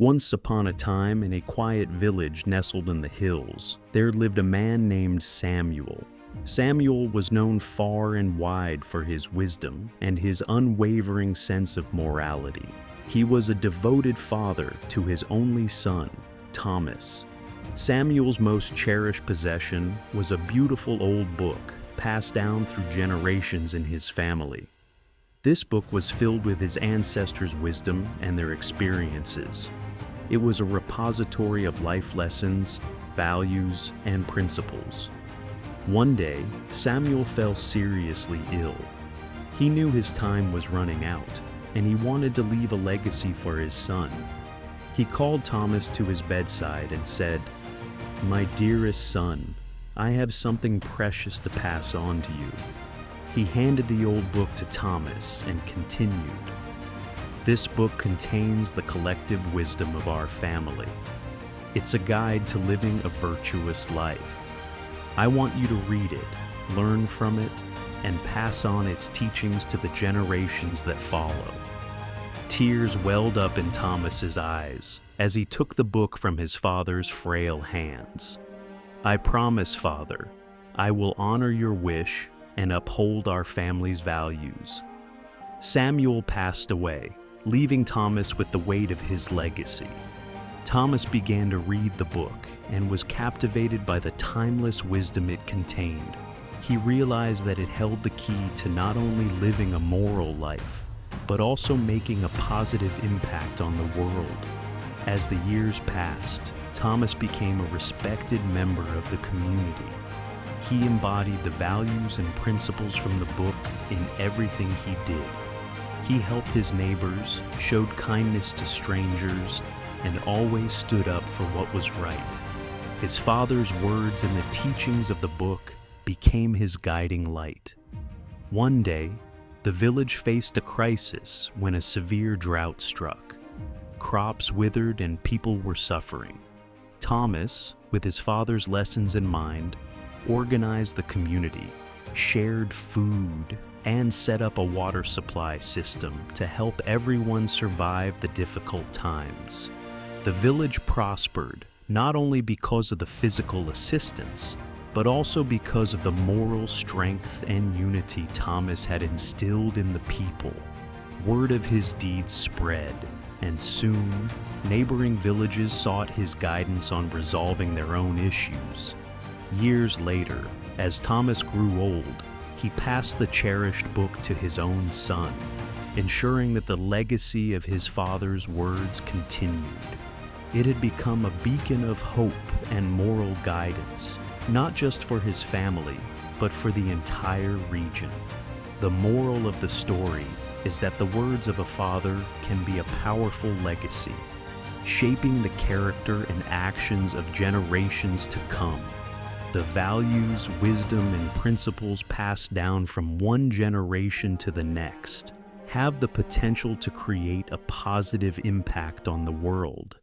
Once upon a time, in a quiet village nestled in the hills, there lived a man named Samuel. Samuel was known far and wide for his wisdom and his unwavering sense of morality. He was a devoted father to his only son, Thomas. Samuel's most cherished possession was a beautiful old book passed down through generations in his family. This book was filled with his ancestors' wisdom and their experiences. It was a repository of life lessons, values, and principles. One day, Samuel fell seriously ill. He knew his time was running out, and he wanted to leave a legacy for his son. He called Thomas to his bedside and said, "My dearest son, I have something precious to pass on to you." He handed the old book to Thomas and continued, "This book contains the collective wisdom of our family. It's a guide to living a virtuous life. I want you to read it, learn from it, and pass on its teachings to the generations that follow." Tears welled up in Thomas's eyes as he took the book from his father's frail hands. "I promise, Father, I will honor your wish and uphold our family's values." Samuel passed away, leaving Thomas with the weight of his legacy. Thomas began to read the book and was captivated by the timeless wisdom it contained. He realized that it held the key to not only living a moral life, but also making a positive impact on the world. As the years passed, Thomas became a respected member of the community. He embodied the values and principles from the book in everything he did. He helped his neighbors, showed kindness to strangers, and always stood up for what was right. His father's words and the teachings of the book became his guiding light. One day, the village faced a crisis when a severe drought struck. Crops withered and people were suffering. Thomas, with his father's lessons in mind, organized the community, shared food, and set up a water supply system to help everyone survive the difficult times. The village prospered not only because of the physical assistance, but also because of the moral strength and unity Thomas had instilled in the people. Word of his deeds spread, and soon, neighboring villages sought his guidance on resolving their own issues. Years later, as Thomas grew old, he passed the cherished book to his own son, ensuring that the legacy of his father's words continued. It had become a beacon of hope and moral guidance, not just for his family, but for the entire region. The moral of the story is that the words of a father can be a powerful legacy, shaping the character and actions of generations to come. The values, wisdom, and principles passed down from one generation to the next have the potential to create a positive impact on the world.